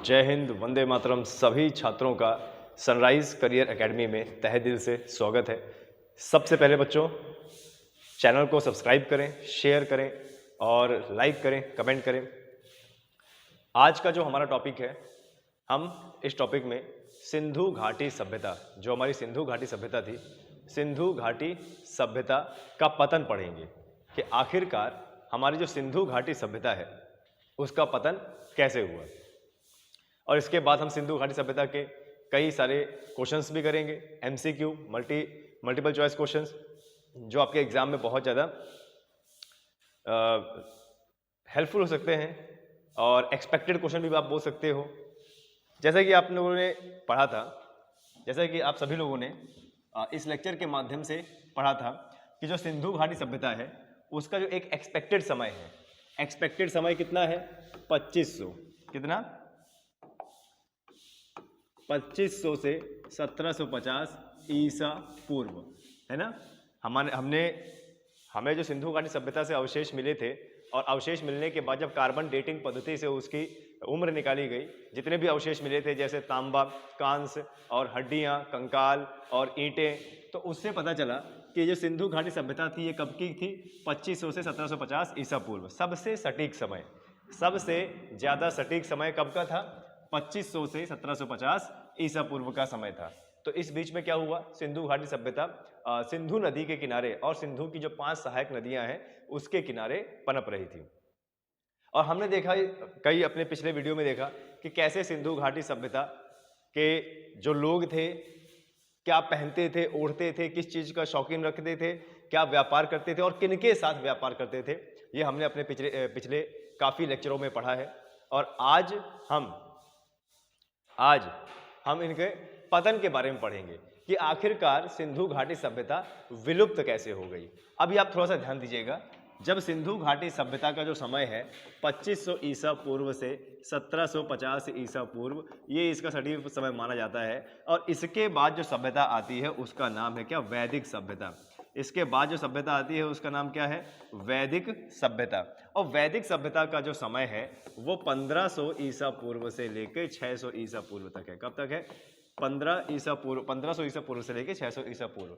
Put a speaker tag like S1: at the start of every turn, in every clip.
S1: जय हिंद, वंदे मातरम। सभी छात्रों का सनराइज करियर एकेडमी में तहे दिल से स्वागत है। सबसे पहले बच्चों, चैनल को सब्सक्राइब करें, शेयर करें और लाइक करें, कमेंट करें। आज का जो हमारा टॉपिक है, हम इस टॉपिक में सिंधु घाटी सभ्यता, जो हमारी सिंधु घाटी सभ्यता थी, सिंधु घाटी सभ्यता का पतन पढ़ेंगे कि आखिरकार हमारी जो सिंधु घाटी सभ्यता है उसका पतन कैसे हुआ। और इसके बाद हम सिंधु घाटी सभ्यता के कई सारे क्वेश्चंस भी करेंगे, एमसीक्यू, मल्टीपल चॉइस क्वेश्चंस, जो आपके एग्जाम में बहुत ज़्यादा हेल्पफुल हो सकते हैं और एक्सपेक्टेड क्वेश्चन भी आप बोल सकते हो। जैसा कि आप लोगों ने पढ़ा था, जैसा कि आप सभी लोगों ने इस लेक्चर के माध्यम से पढ़ा था कि जो सिंधु घाटी सभ्यता है उसका जो एक एक्सपेक्टेड समय है, एक्सपेक्टेड समय कितना है? 2500। कितना? 2500 से 1750 ईसा पूर्व, है ना। हमें जो सिंधु घाटी सभ्यता से अवशेष मिले थे और अवशेष मिलने के बाद जब कार्बन डेटिंग पद्धति से उसकी उम्र निकाली गई, जितने भी अवशेष मिले थे जैसे तांबा, कांस और हड्डियां, कंकाल और ईंटें, तो उससे पता चला कि जो सिंधु घाटी सभ्यता थी ये कब की थी? 2500 से 1750 ईसा पूर्व। सबसे सटीक समय, सबसे ज़्यादा सटीक समय कब का था? 2500 से 1750 ईसा पूर्व का समय था। तो इस बीच में क्या हुआ? सिंधु घाटी सभ्यता सिंधु नदी के किनारे और सिंधु की जो 5 सहायक नदियां हैं उसके किनारे पनप रही थी। और हमने देखा, कई अपने पिछले वीडियो में देखा कि कैसे सिंधु घाटी सभ्यता के जो लोग थे क्या पहनते थे, ओढ़ते थे, किस चीज का शौकीन रखते थे, क्या व्यापार करते थे और किनके साथ व्यापार करते थे, ये हमने अपने पिछले काफी लेक्चरों में पढ़ा है। और आज हम इनके पतन के बारे में पढ़ेंगे कि आखिरकार सिंधु घाटी सभ्यता विलुप्त कैसे हो गई। अभी आप थोड़ा सा ध्यान दीजिएगा, जब सिंधु घाटी सभ्यता का जो समय है 2500 ईसा पूर्व से 1750 ईसा पूर्व, ये इसका सटीक समय माना जाता है। और इसके बाद जो सभ्यता आती है उसका नाम है क्या? वैदिक सभ्यता। इसके बाद जो सभ्यता आती है उसका नाम क्या है? वैदिक सभ्यता। और वैदिक सभ्यता का जो समय है वो 1500 ईसा पूर्व से लेकर 600 ईसा पूर्व तक है। कब तक है? 1500 ईसा पूर्व से लेकर 600 ईसा पूर्व।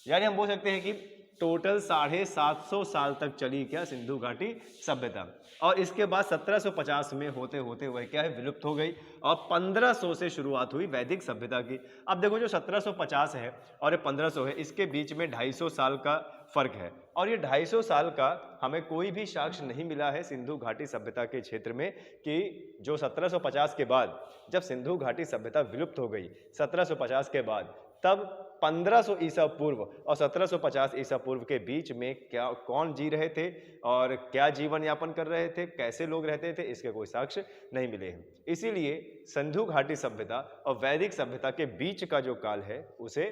S1: यानी हम बोल सकते हैं कि टोटल 750 साल तक चली क्या? सिंधु घाटी सभ्यता। और इसके बाद 1750 में होते होते वह क्या है? विलुप्त हो गई। और 1500 से शुरुआत हुई वैदिक सभ्यता की। अब देखो, जो 1750 है और ये 1500 है, इसके बीच में 250 साल का फर्क है। और ये 250 साल का हमें कोई भी साक्ष्य नहीं मिला है सिंधु घाटी सभ्यता के क्षेत्र में कि जो 1750 के बाद जब सिंधु घाटी सभ्यता विलुप्त हो गई, 1750 के बाद, तब 1500 ईसा पूर्व और 1750 ईसा पूर्व के बीच में क्या कौन जी रहे थे और क्या जीवन यापन कर रहे थे, कैसे लोग रहते थे, इसके कोई साक्ष्य नहीं मिले हैं। इसीलिए सिंधु घाटी सभ्यता और वैदिक सभ्यता के बीच का जो काल है उसे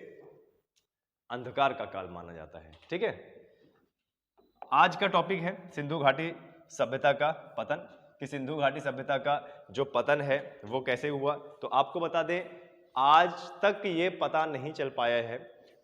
S1: अंधकार का काल माना जाता है। ठीक है, आज का टॉपिक है सिंधु घाटी सभ्यता का पतन, कि सिंधु घाटी सभ्यता का जो पतन है वो कैसे हुआ। तो आपको बता दें, आज तक ये पता नहीं चल पाया है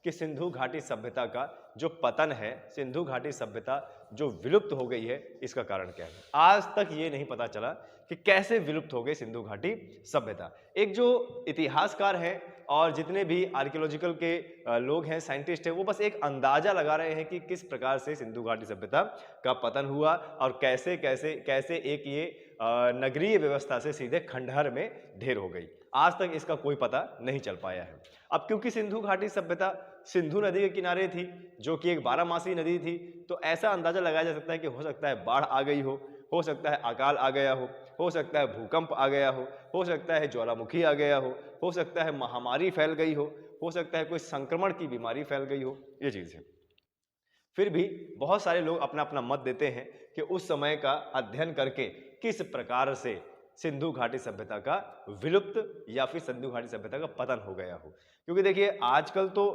S1: कि सिंधु घाटी सभ्यता का जो पतन है, सिंधु घाटी सभ्यता जो विलुप्त हो गई है, इसका कारण क्या है। आज तक ये नहीं पता चला कि कैसे विलुप्त हो गई सिंधु घाटी सभ्यता। एक जो इतिहासकार हैं और जितने भी आर्कियोलॉजिकल के लोग हैं, साइंटिस्ट हैं, वो बस एक अंदाजा लगा रहे हैं कि किस प्रकार से सिंधु घाटी सभ्यता का पतन हुआ और कैसे कैसे कैसे एक ये नगरीय व्यवस्था से सीधे खंडहर में ढेर हो गई। आज तक इसका कोई पता नहीं चल पाया है। अब क्योंकि सिंधु घाटी सभ्यता सिंधु नदी के किनारे थी, जो कि एक 12मासी नदी थी, तो ऐसा अंदाजा लगाया जा सकता है कि हो सकता है बाढ़ आ गई हो सकता है अकाल आ गया हो सकता है भूकंप आ गया हो सकता है ज्वालामुखी आ गया हो सकता है महामारी फैल गई हो सकता है कोई संक्रमण की बीमारी फैल गई हो, ये चीज़ है। फिर भी बहुत सारे लोग अपना अपना मत देते हैं कि उस समय का अध्ययन करके किस प्रकार से सिंधु घाटी सभ्यता का विलुप्त या फिर सिंधु घाटी सभ्यता का पतन हो गया हो। क्योंकि देखिए, आजकल तो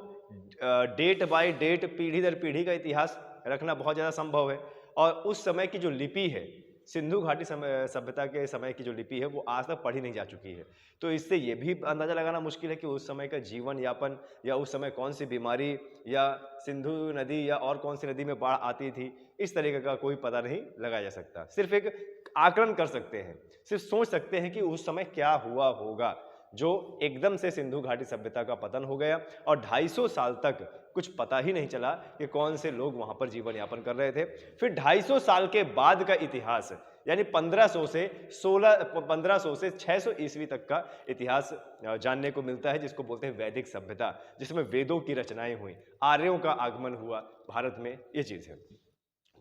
S1: डेट बाय डेट, पीढ़ी दर पीढ़ी का इतिहास रखना बहुत ज़्यादा संभव है। और उस समय की जो लिपि है, सिंधु घाटी सभ्यता के समय की जो लिपि है, वो आज तक पढ़ी नहीं जा चुकी है। तो इससे ये भी अंदाजा लगाना मुश्किल है कि उस समय का जीवन यापन या उस समय कौन सी बीमारी या सिंधु नदी या और कौन सी नदी में बाढ़ आती थी, इस तरीके का कोई पता नहीं लगाया जा सकता। सिर्फ एक आकलन कर सकते हैं, सिर्फ सोच सकते हैं कि उस समय क्या हुआ होगा जो एकदम से सिंधु घाटी सभ्यता का पतन हो गया और 250 साल तक कुछ पता ही नहीं चला कि कौन से लोग वहां पर जीवन यापन कर रहे थे। फिर 250 साल के बाद का इतिहास यानी 1500 से 600 ईस्वी तक का इतिहास जानने को मिलता है, जिसको बोलते हैं वैदिक सभ्यता, जिसमें वेदों की रचनाएं हुई, आर्यों का आगमन हुआ भारत में, ये चीज है।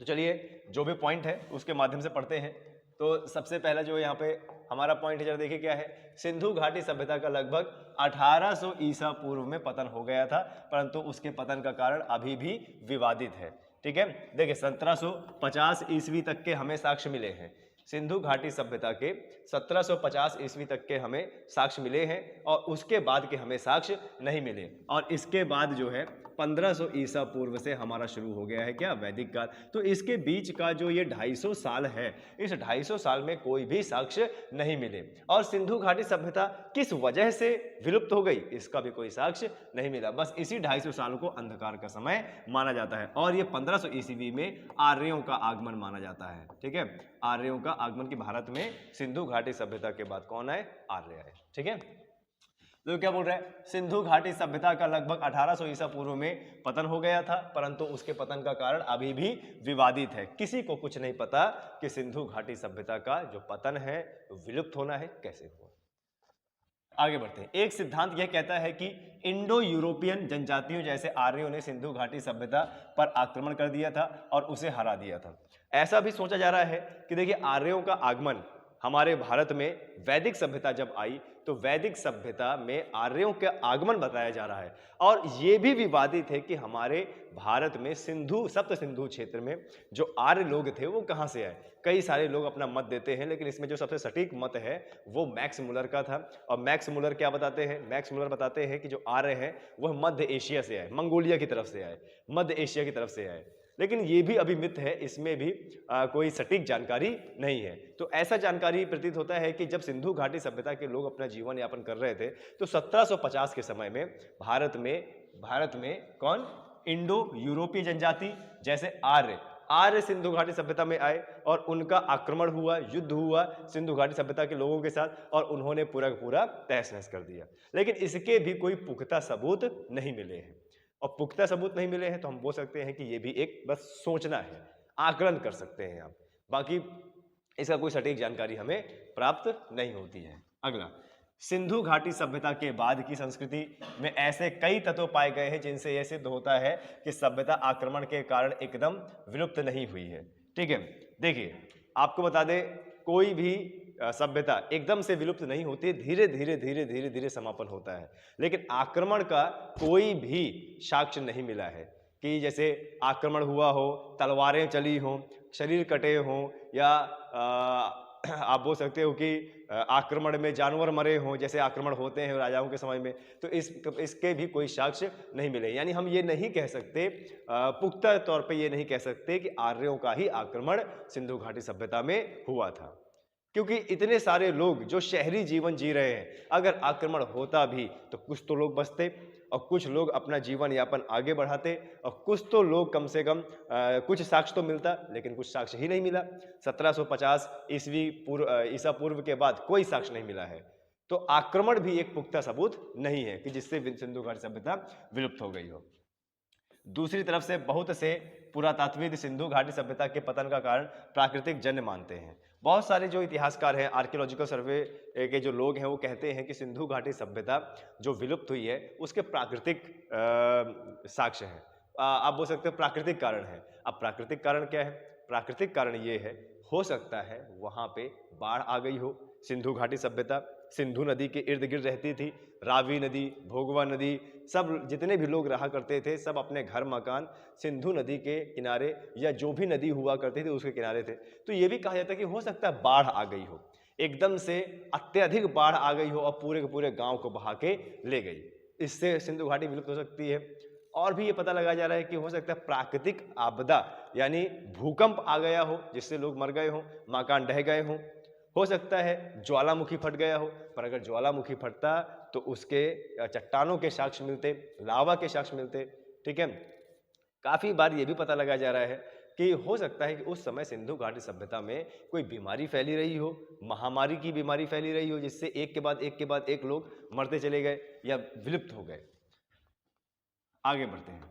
S1: तो चलिए जो भी पॉइंट है उसके माध्यम से पढ़ते हैं। तो सबसे पहला जो यहाँ पे हमारा पॉइंट है, जरा देखिए क्या है। सिंधु घाटी सभ्यता का लगभग 1800 ईसा पूर्व में पतन हो गया था, परंतु उसके पतन का कारण अभी भी विवादित है। ठीक है, देखिए 1750 ईस्वी तक के हमें साक्ष्य मिले हैं। सिंधु घाटी सभ्यता के 1750 ईस्वी तक के हमें साक्ष्य मिले हैं और उसके बाद के हमें साक्ष्य नहीं मिले। और इसके बाद जो है 1500 ईसा पूर्व से हमारा शुरू हो गया है क्या, वैदिक काल। तो इसके बीच का जो ये 250 साल है, इस 250 साल में कोई भी साक्ष्य नहीं मिले। और सिंधु घाटी सभ्यता किस वजह से विलुप्त हो गई, इसका भी कोई साक्ष्य नहीं मिला। बस इसी 250 साल को अंधकार का समय माना जाता है और ये 1500 ईस्वी में आर्यों का आगमन माना जाता है। ठीक है, आर्यों का आगमन की भारत में सिंधु घाटी सभ्यता के बाद कौन आए, आर्य आए। ठीक है, तो क्या बोल रहे हैं, सिंधु घाटी सभ्यता का लगभग 1800 ईसा पूर्व में पतन हो गया था, परंतु उसके पतन का कारण अभी भी विवादित है। किसी को कुछ नहीं पता कि सिंधु घाटी सभ्यता का जो पतन है, विलुप्त होना है, कैसे हुआ। आगे बढ़ते हैं। एक सिद्धांत यह कहता है कि इंडो यूरोपियन जनजातियों जैसे आर्यों ने सिंधु घाटी सभ्यता पर आक्रमण कर दिया था और उसे हरा दिया था। ऐसा भी सोचा जा रहा है कि देखिए, आर्यों का आगमन हमारे भारत में वैदिक सभ्यता जब आई तो वैदिक सभ्यता में आर्यों का आगमन बताया जा रहा है। और यह भी विवादित है कि हमारे भारत में सप्त सिंधु क्षेत्र में जो आर्य लोग थे वो कहां से आए। कई सारे लोग अपना मत देते हैं, लेकिन इसमें जो सबसे सटीक मत है वो मैक्स मुलर का था। और मैक्स मुलर क्या बताते हैं, मैक्स मुलर बताते हैं कि जो आर्य हैं वह मध्य एशिया से आए, मंगोलिया की तरफ से आए, मध्य एशिया की तरफ से आए। लेकिन ये भी अभी मिथ है, इसमें भी कोई सटीक जानकारी नहीं है। तो ऐसा जानकारी प्रतीत होता है कि जब सिंधु घाटी सभ्यता के लोग अपना जीवन यापन कर रहे थे तो 1750 के समय में भारत में कौन, इंडो यूरोपीय जनजाति जैसे आर्य सिंधु घाटी सभ्यता में आए और उनका आक्रमण हुआ, युद्ध हुआ सिंधु घाटी सभ्यता के लोगों के साथ और उन्होंने पूरा का पूरा तहस नहस कर दिया। लेकिन इसके भी कोई पुख्ता सबूत नहीं मिले हैं। और पुख्ता सबूत नहीं मिले हैं तो हम बोल सकते हैं कि ये भी एक बस सोचना है, आकलन कर सकते हैं आप, बाकी इसका कोई सटीक जानकारी हमें प्राप्त नहीं होती है। अगला, सिंधु घाटी सभ्यता के बाद की संस्कृति में ऐसे कई तत्व पाए गए हैं जिनसे यह सिद्ध होता है कि सभ्यता आक्रमण के कारण एकदम विलुप्त नहीं हुई है। ठीक है, देखिए आपको बता दें, कोई भी सभ्यता एकदम से विलुप्त नहीं होती, धीरे धीरे समापन होता है। लेकिन आक्रमण का कोई भी साक्ष्य नहीं मिला है कि जैसे आक्रमण हुआ हो, तलवारें चली हों, शरीर कटे हों, या आप बोल सकते हो कि आक्रमण में जानवर मरे हों, जैसे आक्रमण होते हैं राजाओं के समय में। तो इसके भी कोई साक्ष्य नहीं मिले। यानी हम ये नहीं कह सकते, पुख्ता तौर पे ये नहीं कह सकते कि आर्यों का ही आक्रमण सिंधु घाटी सभ्यता में हुआ था, क्योंकि इतने सारे लोग जो शहरी जीवन जी रहे हैं, अगर आक्रमण होता भी तो कुछ तो लोग बचते और कुछ लोग अपना जीवन यापन आगे बढ़ाते और कुछ तो लोग कम से कम कुछ साक्ष्य तो मिलता, लेकिन कुछ साक्ष्य ही नहीं मिला। 1750 ईसा पूर्व के बाद कोई साक्ष्य नहीं मिला है। तो आक्रमण भी एक पुख्ता सबूत नहीं है कि जिससे सिंधु घाटी सभ्यता विलुप्त हो गई हो। दूसरी तरफ से बहुत से पुरातात्विद सिंधु घाटी सभ्यता के पतन का कारण प्राकृतिक जन्य मानते हैं। बहुत सारे जो इतिहासकार हैं, आर्कियोलॉजिकल सर्वे के जो लोग हैं, वो कहते हैं कि सिंधु घाटी सभ्यता जो विलुप्त हुई है उसके प्राकृतिक साक्ष्य हैं, आप बोल सकते हो प्राकृतिक कारण है। अब प्राकृतिक कारण क्या है? प्राकृतिक कारण ये है, हो सकता है वहाँ पे बाढ़ आ गई हो। सिंधु घाटी सभ्यता सिंधु नदी के इर्द गिर्द रहती थी। रावी नदी, भोगवा नदी, सब जितने भी लोग रहा करते थे सब अपने घर मकान सिंधु नदी के किनारे या जो भी नदी हुआ करती थी उसके किनारे थे। तो ये भी कहा जाता है कि हो सकता है बाढ़ आ गई हो, एकदम से अत्यधिक बाढ़ आ गई हो और पूरे के पूरे गांव को बहा के ले गई। इससे सिंधु घाटी विलुप्त हो सकती है। और भी ये पता लगाया जा रहा है कि हो सकता है प्राकृतिक आपदा यानी भूकंप आ गया हो जिससे लोग मर गए हों, मकान ढह गए हों। हो सकता है ज्वालामुखी फट गया हो, पर अगर ज्वालामुखी फटता तो उसके चट्टानों के साक्ष्य मिलते, लावा के साक्ष्य मिलते। ठीक है, काफी बार ये भी पता लगाया जा रहा है कि हो सकता है कि उस समय सिंधु घाटी सभ्यता में कोई बीमारी फैली रही हो, महामारी की बीमारी फैली रही हो, जिससे एक के बाद एक लोग मरते चले गए या विलुप्त हो गए। आगे बढ़ते हैं।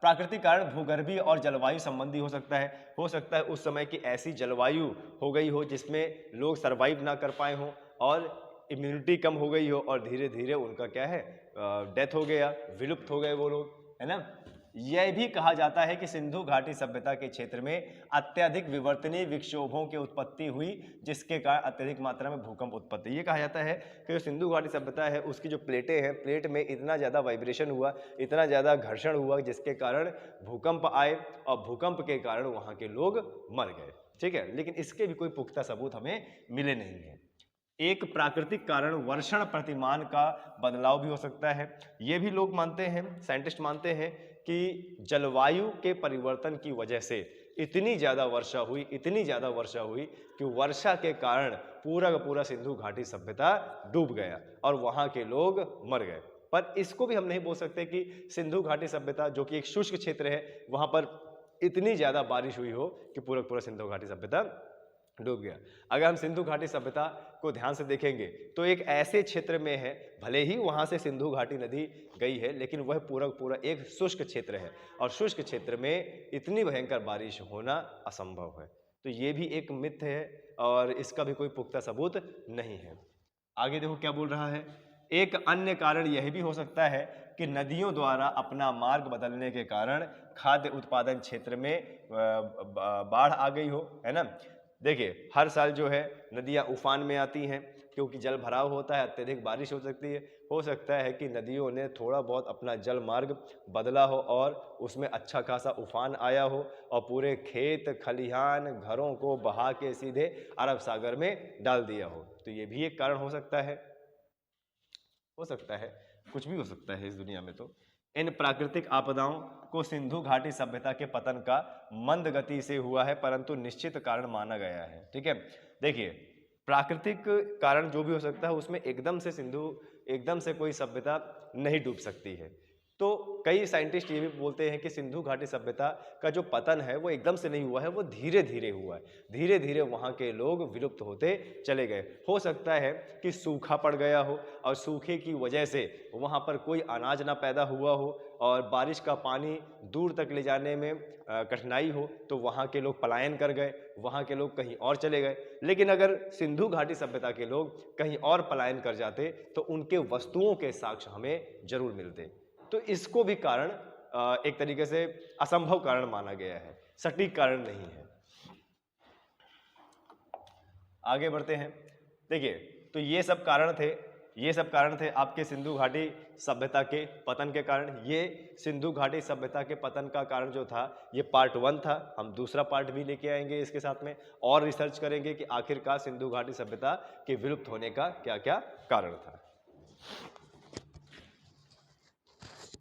S1: प्राकृतिक कारण भूगर्भीय और जलवायु संबंधी हो सकता है। हो सकता है उस समय की ऐसी जलवायु हो गई हो जिसमें लोग सरवाइव ना कर पाए हों और इम्यूनिटी कम हो गई हो और धीरे धीरे उनका क्या है, डेथ हो गया, विलुप्त हो गए वो लोग, है ना। यह भी कहा जाता है कि सिंधु घाटी सभ्यता के क्षेत्र में अत्यधिक विवर्तनीय विक्षोभों की उत्पत्ति हुई, जिसके कारण अत्यधिक मात्रा में भूकंप उत्पत्ति। ये कहा जाता है कि जो सिंधु घाटी सभ्यता है उसकी जो प्लेटें हैं, प्लेट में इतना ज़्यादा वाइब्रेशन हुआ, इतना ज़्यादा घर्षण हुआ, जिसके कारण भूकंप आए और भूकंप के कारण वहाँ के लोग मर गए। ठीक है, लेकिन इसके भी कोई पुख्ता सबूत हमें मिले नहीं हैं। एक प्राकृतिक कारण वर्षण प्रतिमान का बदलाव भी हो सकता है। ये भी लोग मानते हैं, साइंटिस्ट मानते हैं कि जलवायु के परिवर्तन की वजह से इतनी ज़्यादा वर्षा हुई कि वर्षा के कारण पूरा का पूरा सिंधु घाटी सभ्यता डूब गया और वहाँ के लोग मर गए। पर इसको भी हम नहीं बोल सकते कि सिंधु घाटी सभ्यता, जो कि एक शुष्क क्षेत्र है, वहाँ पर इतनी ज़्यादा बारिश हुई हो कि पूरा पूरा सिंधु घाटी सभ्यता डूब गया। अगर हम सिंधु घाटी सभ्यता को ध्यान से देखेंगे तो एक ऐसे क्षेत्र में है, भले ही वहाँ से सिंधु घाटी नदी गई है, लेकिन वह पूरा एक शुष्क क्षेत्र है और शुष्क क्षेत्र में इतनी भयंकर बारिश होना असंभव है। तो ये भी एक मिथ है और इसका भी कोई पुख्ता सबूत नहीं है। आगे देखो क्या बोल रहा है। एक अन्य कारण यह भी हो सकता है कि नदियों द्वारा अपना मार्ग बदलने के कारण खाद्य उत्पादन क्षेत्र में बाढ़ आ गई हो, है ना। देखिए, हर साल जो है नदियाँ उफान में आती हैं क्योंकि जल भराव होता है, अत्यधिक बारिश हो सकती है। हो सकता है कि नदियों ने थोड़ा बहुत अपना जल मार्ग बदला हो और उसमें अच्छा खासा उफान आया हो और पूरे खेत खलिहान घरों को बहा के सीधे अरब सागर में डाल दिया हो। तो ये भी एक कारण हो सकता है, कुछ भी हो सकता है इस दुनिया में। तो इन प्राकृतिक आपदाओं को सिंधु घाटी सभ्यता के पतन का मंद गति से हुआ है, परंतु निश्चित कारण माना गया है। ठीक है, देखिए, प्राकृतिक कारण जो भी हो सकता है उसमें एकदम से कोई सभ्यता नहीं डूब सकती है। तो कई साइंटिस्ट ये भी बोलते हैं कि सिंधु घाटी सभ्यता का जो पतन है वो एकदम से नहीं हुआ है, वो धीरे धीरे हुआ है। धीरे धीरे वहाँ के लोग विलुप्त होते चले गए। हो सकता है कि सूखा पड़ गया हो और सूखे की वजह से वहाँ पर कोई अनाज ना पैदा हुआ हो और बारिश का पानी दूर तक ले जाने में कठिनाई हो, तो वहाँ के लोग पलायन कर गए, वहाँ के लोग कहीं और चले गए। लेकिन अगर सिंधु घाटी सभ्यता के लोग कहीं और पलायन कर जाते तो उनके वस्तुओं के साक्ष्य हमें जरूर मिलते। तो इसको भी कारण एक तरीके से असंभव कारण माना गया है, सटीक कारण नहीं है। आगे बढ़ते हैं। देखिए, तो ये सब कारण थे आपके सिंधु घाटी सभ्यता के पतन के कारण। ये सिंधु घाटी सभ्यता के पतन का कारण जो था ये पार्ट 1 था। हम दूसरा पार्ट भी लेके आएंगे इसके साथ में और रिसर्च करेंगे कि आखिरकार सिंधु घाटी सभ्यता के विलुप्त होने का क्या क्या कारण था।